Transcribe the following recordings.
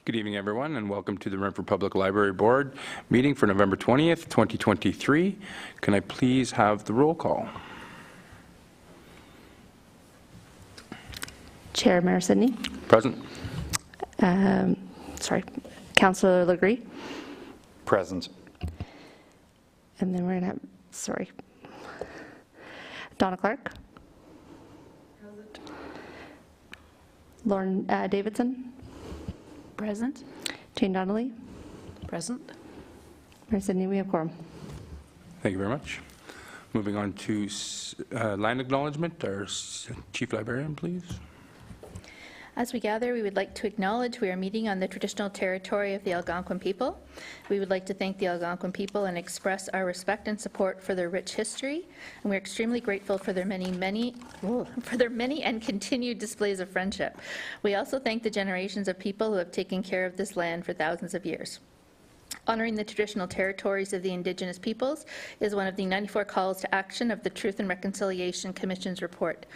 Good evening, everyone, and welcome to the Renfrew Public Library Board meeting for November 20th, 2023. Can I please have the roll call? Chair Mayor Sidney. Present. Councillor Legree. Present. And then we're going to have, Donna Clark. Present. Lauren Davidson. Present. Jane Donnelly. Present. Mayor Sidney, we have quorum. Thank you very much. Moving on to land acknowledgement. Our Chief Librarian, please. As we gather, we would like to acknowledge we are meeting on the traditional territory of the Algonquin people. We would like to thank the Algonquin people and express our respect and support for their rich history, and we're extremely grateful for their many and continued displays of friendship. We also thank the generations of people who have taken care of this land for thousands of years. Honoring the traditional territories of the Indigenous peoples is one of the 94 calls to action of the Truth and Reconciliation Commission's report.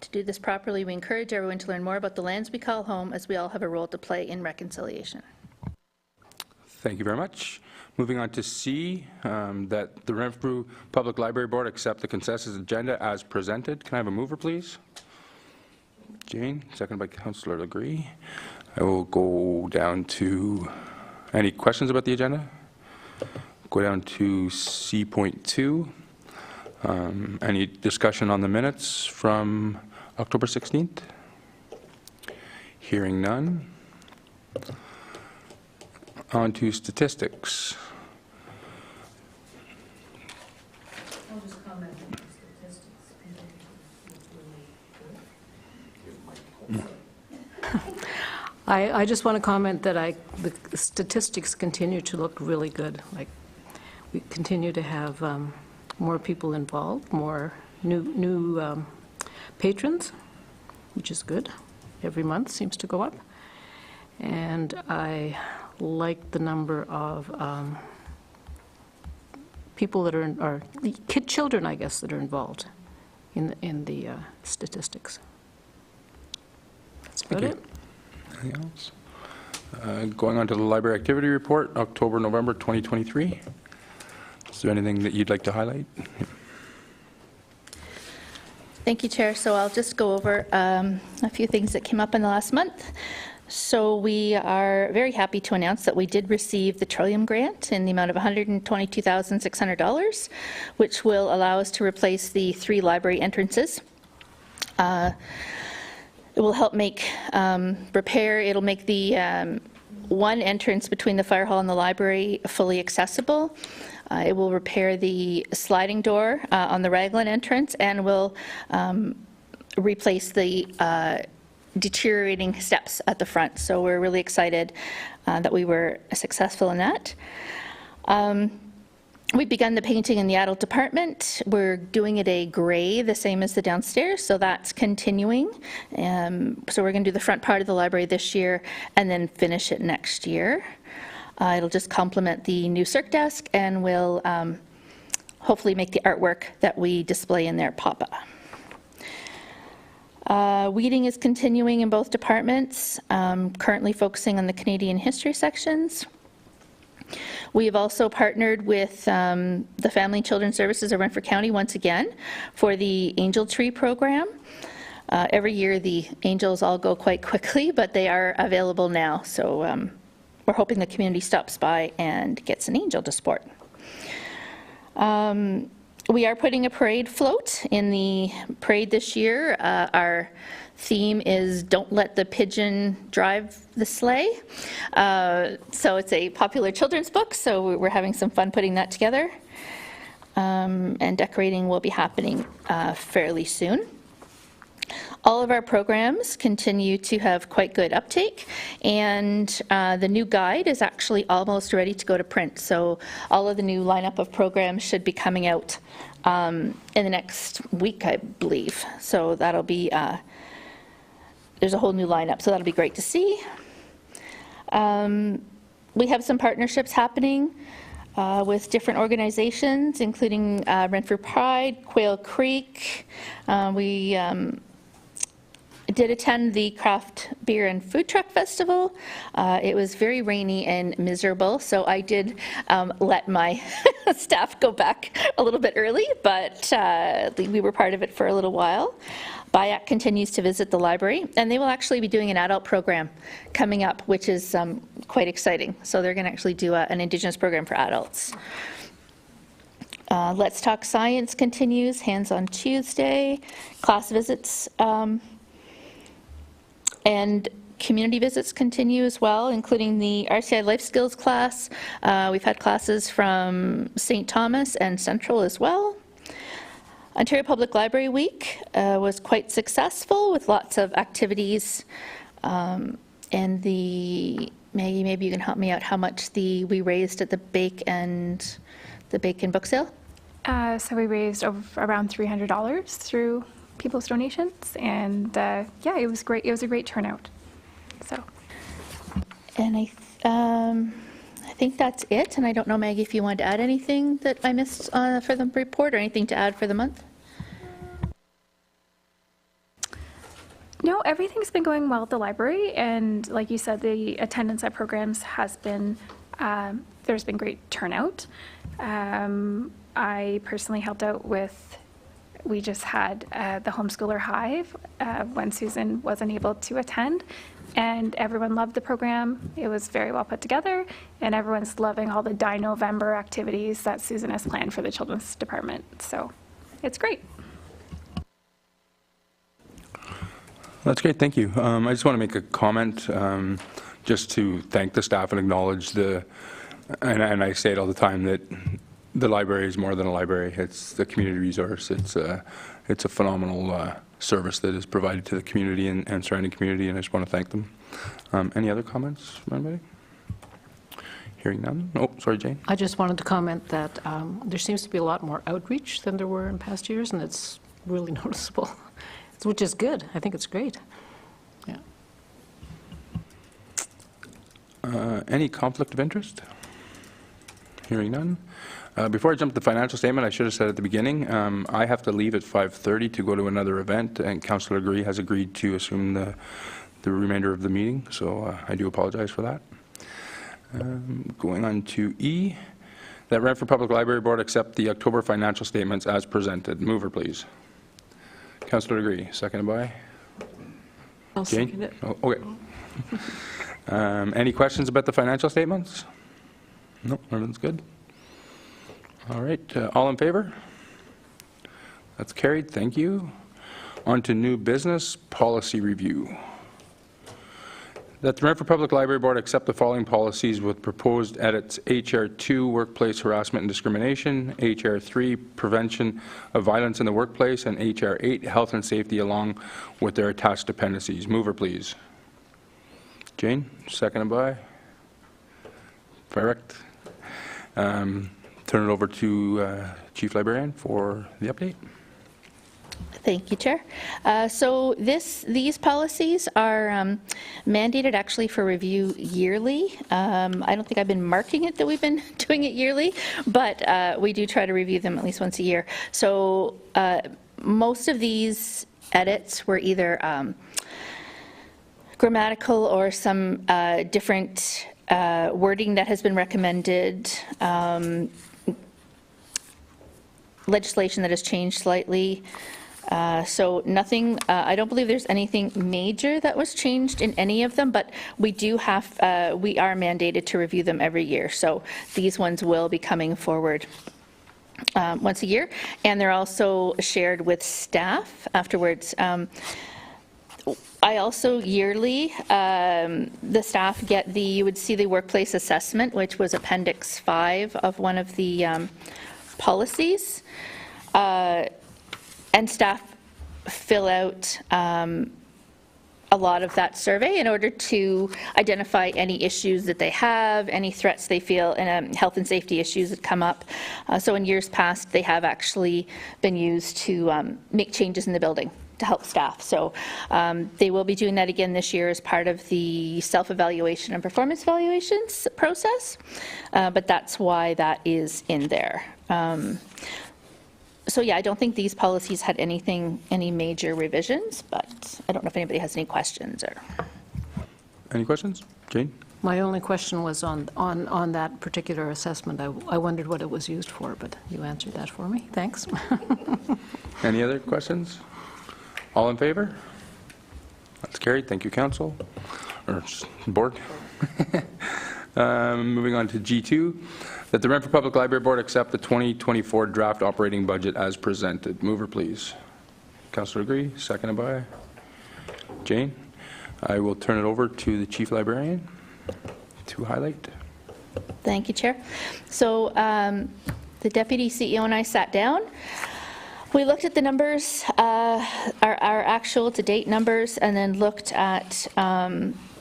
To do this properly, we encourage everyone to learn more about the lands we call home, as we all have a role to play in reconciliation. Thank you very much. Moving on to C, that the Renfrew Public Library Board accept the consensus agenda as presented. Can I have a mover, please? Jane, seconded by Councillor Legree. I will go down to any questions about the agenda? Go down to C.2. Any discussion on the minutes from October 16th? Hearing none. On to statistics. I'll just comment on the statistics. I just want to comment that the statistics continue to look really good. Like, we continue to have more people involved, more new patrons, which is good. Every month seems to go up. And I like the number of people that are children, I guess, that are involved in the statistics. That's about it. Anything else? Going on to the library activity report, October, November 2023. Is there anything that you'd like to highlight? Thank you, Chair. So I'll just go over a few things that came up in the last month. So we are very happy to announce that we did receive the Trillium Grant in the amount of $122,600, which will allow us to replace the 3 library entrances. It will help make repair. It'll make the one entrance between the fire hall and the library fully accessible. It will repair the sliding door on the Raglan entrance, and will replace the deteriorating steps at the front. So we're really excited that we were successful in that. We've begun the painting in the adult department. We're doing it a gray, the same as the downstairs, so that's continuing. So we're going to do the front part of the library this year and then finish it next year. It'll just complement the new circ desk, and will hopefully make the artwork that we display in there pop up. Weeding is continuing in both departments, currently focusing on the Canadian history sections. We have also partnered with the Family and Children's Services of Renfrew County once again for the Angel Tree program. Every year the angels all go quite quickly, but they are available now. So we're hoping the community stops by and gets an angel to sport. We are putting a parade float in the parade this year. Our theme is "Don't Let the Pigeon Drive the Sleigh." So it's a popular children's book, so we're having some fun putting that together. And decorating will be happening fairly soon. All of our programs continue to have quite good uptake, and the new guide is actually almost ready to go to print. So all of the new lineup of programs should be coming out in the next week, I believe. So that'll be, there's a whole new lineup, so that'll be great to see. We have some partnerships happening with different organizations, including Renfrew Pride, Quail Creek. We did attend the Craft Beer and Food Truck Festival. It was very rainy and miserable, so I did let my staff go back a little bit early, but we were part of it for a little while. BIAC continues to visit the library, and they will actually be doing an adult program coming up, which is quite exciting. So they're going to actually do an Indigenous program for adults. Let's Talk Science continues, Hands on Tuesday, class visits, and community visits continue as well, including the RCI Life Skills class. We've had classes from St. Thomas and Central as well. Ontario Public Library Week was quite successful with lots of activities. And Maggie, maybe you can help me out how much we raised at the Bake and Book Sale? So we raised around $300 through people's donations, and yeah, it was great. It was a great turnout. So. And I think that's it. And I don't know, Maggie, if you want to add anything that I missed for the report, or anything to add for the month. No, everything's been going well at the library, and like you said, the attendance at programs has been, there's been great turnout. I personally helped out with, we just had the homeschooler hive when Susan wasn't able to attend, and everyone loved the program. It was very well put together, and everyone's loving all the Di-November activities that Susan has planned for the children's department, so it's great. That's great, thank you. I just want to make a comment just to thank the staff and acknowledge and I say it all the time, that the library is more than a library. It's the community resource. It's a phenomenal service that is provided to the community and surrounding community, and I just want to thank them. Any other comments from anybody? Hearing none? Oh, sorry, Jane. I just wanted to comment that there seems to be a lot more outreach than there were in past years, and it's really noticeable, which is good. I think it's great. Yeah. Any conflict of interest? Hearing none. Before I jump to the financial statement, I should have said at the beginning, I have to leave at 5:30 to go to another event, and Councillor Agree has agreed to assume the remainder of the meeting, so I do apologize for that. Going on to E, that Renfrew Public Library Board accept the October financial statements as presented. Mover, please. Councillor Agree, seconded by? I'll Jane? second it. Oh, okay. Any questions about the financial statements? No, everything's good. All right, all in favor? That's carried, thank you. On to new business, policy review. That the Renfrew Public Library Board accept the following policies with proposed edits: HR 2, workplace harassment and discrimination; HR 3, prevention of violence in the workplace; and HR 8, health and safety, along with their attached dependencies. Mover, please. Jane, seconded by? Correct. Turn it over to Chief Librarian for the update. Thank you, Chair. So these policies are mandated actually for review yearly. I don't think I've been marking it that we've been doing it yearly, but we do try to review them at least once a year. So most of these edits were either grammatical or some different wording that has been recommended, legislation that has changed slightly. So nothing, I don't believe there's anything major that was changed in any of them, but we do have, we are mandated to review them every year. So these ones will be coming forward once a year, and they're also shared with staff afterwards. I also yearly, the staff get you would see the workplace assessment, which was Appendix 5 of one of the policies. And staff fill out a lot of that survey in order to identify any issues that they have, any threats they feel, and health and safety issues that come up. So in years past, they have actually been used to make changes in the building to help staff. So they will be doing that again this year as part of the self-evaluation and performance evaluations process, but that's why that is in there. So yeah, I don't think these policies had any major revisions, but I don't know if anybody has any questions or. Any questions? Jane? My only question was on that particular assessment. I wondered what it was used for, but you answered that for me. Thanks. Any other questions? All in favor? That's carried. Thank you, council, or board. Moving on to G2, that the Renfrew Public Library Board accept the 2024 draft operating budget as presented. Mover, please. Councillor Agree, seconded by Jane. I will turn it over to the Chief Librarian to highlight. Thank you, Chair. So the Deputy CEO and I sat down. We looked at the numbers, our actual to-date numbers, and then looked at,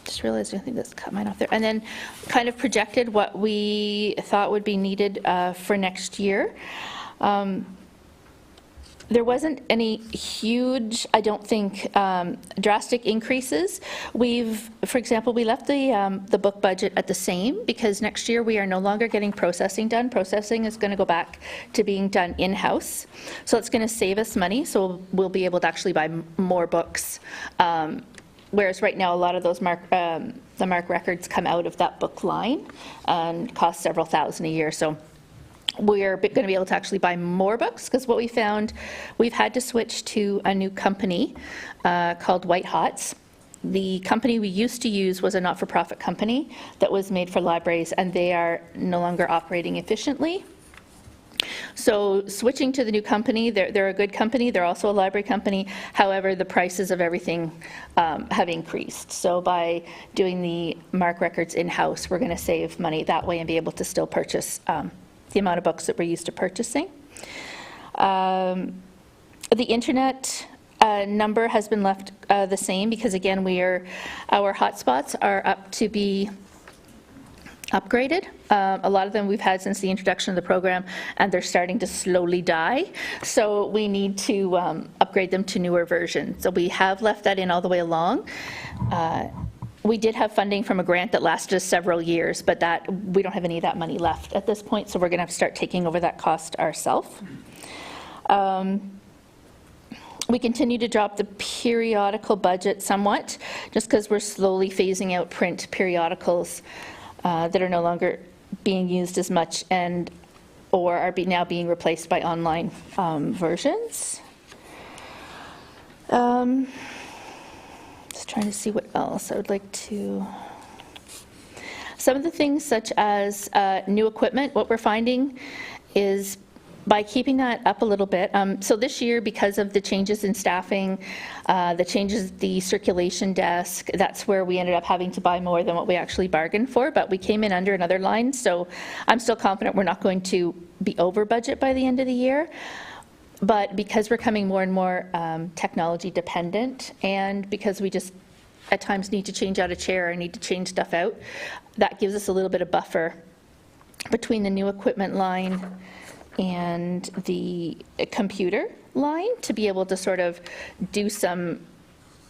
just realized I think that's cut mine off there, and then kind of projected what we thought would be needed for next year. There wasn't any huge, I don't think, drastic increases. For example, we left the book budget at the same because next year we are no longer getting processing done. Processing is going to go back to being done in-house. So it's going to save us money, so we'll be able to actually buy more books. Whereas right now, a lot of those the MARC records come out of that book line and cost several thousand a year. So we're going to be able to actually buy more books because what we found, we've had to switch to a new company called White Hots. The company we used to use was a not-for-profit company that was made for libraries, and they are no longer operating efficiently. So switching to the new company, they're a good company. They're also a library company. However, the prices of everything have increased. So by doing the MARC records in-house, we're going to save money that way and be able to still purchase the amount of books that we're used to purchasing. The internet number has been left the same because, again, our hotspots are up to be upgraded. A lot of them we've had since the introduction of the program, and they're starting to slowly die. So we need to upgrade them to newer versions. So we have left that in all the way along. We did have funding from a grant that lasted us several years, but we don't have any of that money left at this point, so we're going to have to start taking over that cost ourselves. We continue to drop the periodical budget somewhat, just because we're slowly phasing out print periodicals that are no longer being used as much or are now being replaced by online versions. Just trying to see what else I would like to. Some of the things such as new equipment, what we're finding is by keeping that up a little bit. So this year, because of the changes in staffing, the changes the circulation desk, that's where we ended up having to buy more than what we actually bargained for, but we came in under another line, so I'm still confident we're not going to be over budget by the end of the year. But because we're coming more and more technology dependent, and because we just at times need to change out a chair or need to change stuff out, that gives us a little bit of buffer between the new equipment line and the computer line to be able to sort of do some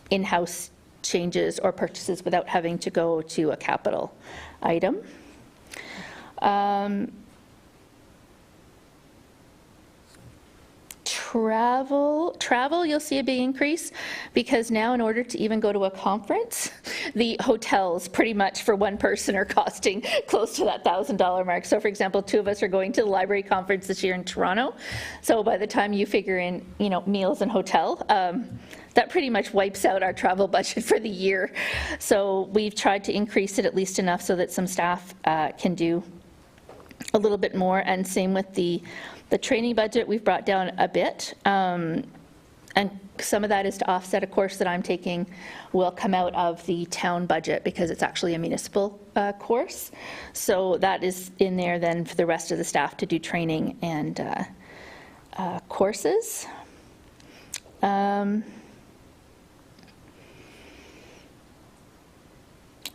in-house changes or purchases without having to go to a capital item. Travel, you'll see a big increase because now in order to even go to a conference, the hotels pretty much for one person are costing close to that $1,000 mark. So for example, 2 of us are going to the library conference this year in Toronto. So by the time you figure in, meals and hotel, that pretty much wipes out our travel budget for the year. So we've tried to increase it at least enough so that some staff can do a little bit more, and same with the training budget we've brought down a bit, and some of that is to offset a course that I'm taking will come out of the town budget because it's actually a municipal course. So that is in there then for the rest of the staff to do training and courses. I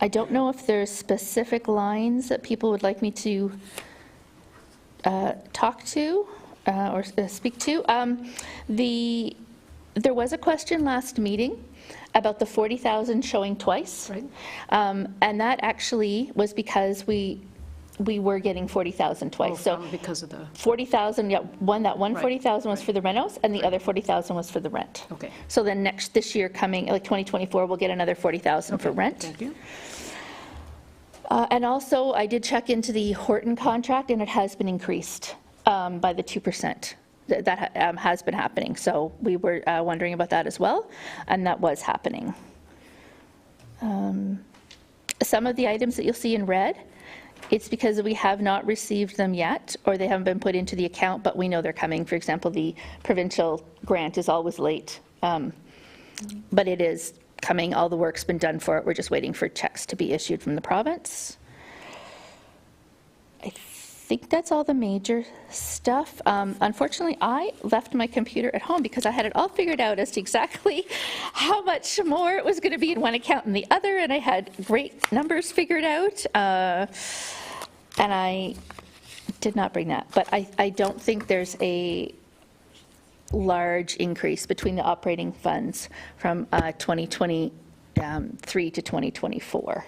don't know if there's specific lines that people would like me to talk to or speak to. There was a question last meeting about the 40,000 showing twice. Right. And that actually was because we we were getting 40,000 twice. So Because of the, 40,000, yeah, that one Right. 40,000 was for the renos, and the other 40,000 was for the rent. Okay. So then this year coming, like 2024, we'll get another 40,000 for rent. thank you. And also, I did check into the Horton contract, and it has been increased by the 2%. That has been happening. So we were wondering about that as well, and that was happening. Some of the items that you'll see in red, it's because we have not received them yet, or they haven't been put into the account, but we know they're coming. For example, the provincial grant is always late, but it is coming. All the work's been done for it. We're just waiting for checks to be issued from the province. I think that's all the major stuff. Unfortunately, I left my computer at home because I had it all figured out as to exactly how much more it was going to be in one account than the other, and I had great numbers figured out, and I did not bring that. But I don't think there's a large increase between the operating funds from 2023 to 2024.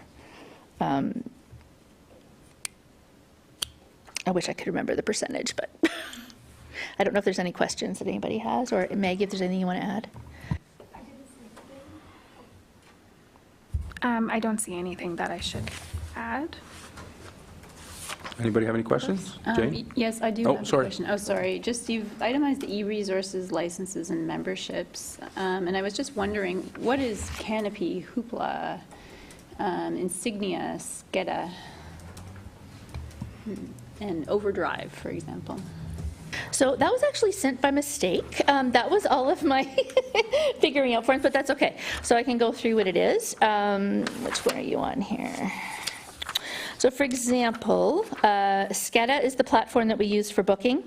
I wish I could remember the percentage, but I don't know if there's any questions that anybody has, or Maggie, if there's anything you want to add. I don't see anything that I should add. Anybody have any questions? Jane? Yes, I do Oh, have a sorry. question. Oh, sorry. Just you've itemized the e-resources, licenses, and memberships. And I was just wondering, what is Canopy, Hoopla, Insignia, Skeda, and Overdrive, for example? So that was actually sent by mistake. That was all of my figuring out for it, but that's okay. So I can go through what it is. Which one are you on here? So for example, Skeda is the platform that we use for booking.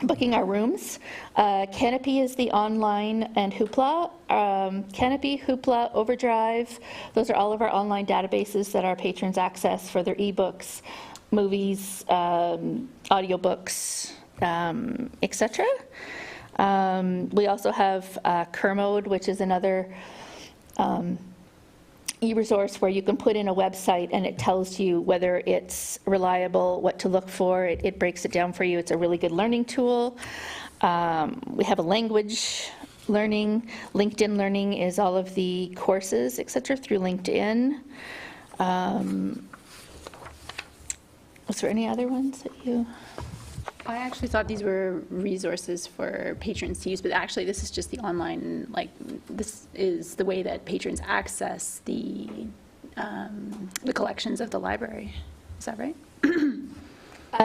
Booking our rooms. Canopy is the online, and Hoopla. Canopy, Hoopla, Overdrive, those are all of our online databases that our patrons access for their ebooks, movies, audiobooks, etc. We also have Kermode, which is another e-resource where you can put in a website and it tells you whether it's reliable, what to look for. It breaks it down for you. It's a really good learning tool. We have a language learning. LinkedIn Learning is all of the courses, et cetera, through LinkedIn. Was there any other ones that you? I actually thought these were resources for patrons to use, but actually this is just the online, like, this is the way that patrons access the collections of the library. Is that right?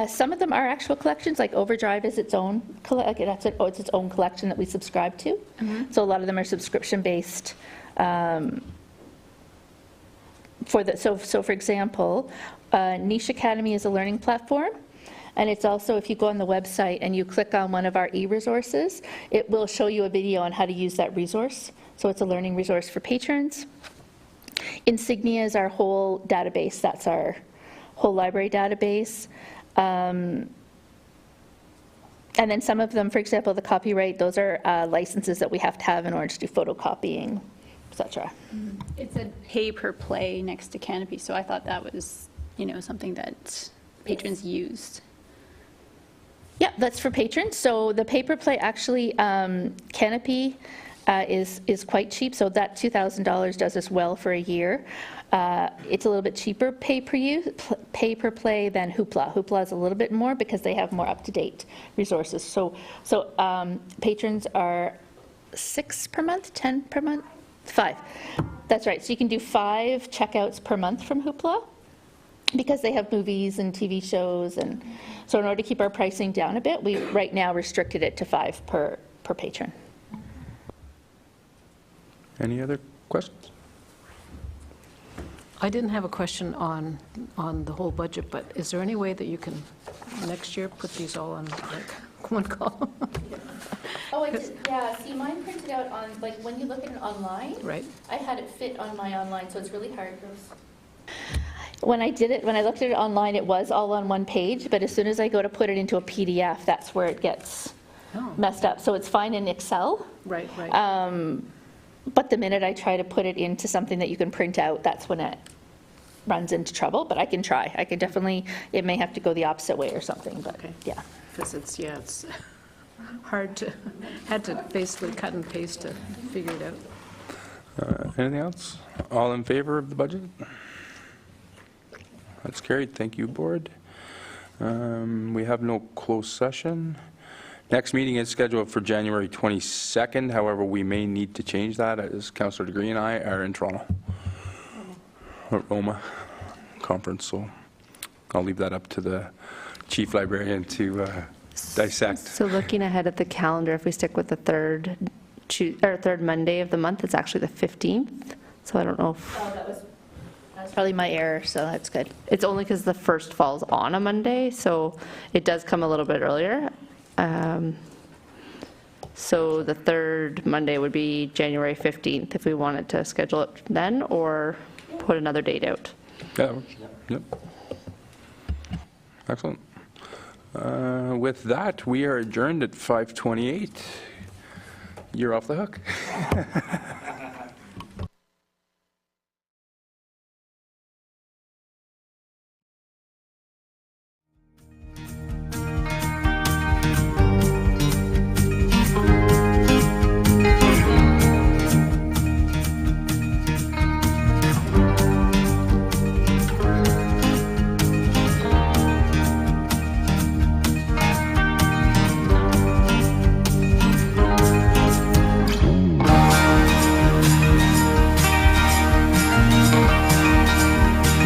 Some of them are actual collections, like Overdrive is its own, it's its own collection that we subscribe to. So a lot of them are subscription-based. So for example, Niche Academy is a learning platform. And it's also, if you go on the website and you click on one of our e-resources, it will show you a video on how to use that resource. So it's a learning resource for patrons. Insignia is our whole database. That's our whole library database. And then some of them, for example, the copyright, those are licenses that we have to have in order to do photocopying, et cetera. It said pay per play next to Canopy, so I thought that was, something that patrons used. Yeah, that's for patrons. So the pay-per-play, actually, Canopy is quite cheap, so that $2,000 does us well for a year. It's a little bit cheaper pay-per-play than Hoopla. Hoopla is a little bit more because they have more up-to-date resources. So patrons are 6 per month, 10 per month, 5. That's right. So you can do 5 checkouts per month from Hoopla, because they have movies and TV shows, and so in order to keep our pricing down a bit, we right now restricted it to 5 per patron. Any other questions? I didn't have a question on the whole budget, but is there any way that you can, next year, put these all on like one column? Oh, I did, yeah, see, mine printed out on, like, when you look at it online, Right. I had it fit on my online, so it's really hard. When I looked at it online, it was all on one page, but as soon as I go to put it into a PDF, that's where it gets messed up. So it's fine in Excel, Right. but the minute I try to put it into something that you can print out, that's when it runs into trouble, but I can try. I can definitely, it may have to go the opposite way or something, but Okay. yeah. Because it's hard to, had to basically cut and paste to figure it out. Anything else? All in favor of the budget? That's carried. Thank you, board. We have no closed session. Next meeting is scheduled for January 22nd. However, we may need to change that as Councillor Degree and I are in Toronto. Roma conference, so I'll leave that up to the chief librarian to dissect. So looking ahead at the calendar, if we stick with the third Monday of the month, it's actually the 15th. So I don't know if, That's probably my error, so that's good. it's only because the first falls on a Monday, so it does come a little bit earlier. So the third Monday would be January 15th if we wanted to schedule it then, or put another date out. Yeah, yep. Excellent. With that, we are adjourned at 5:28. You're off the hook.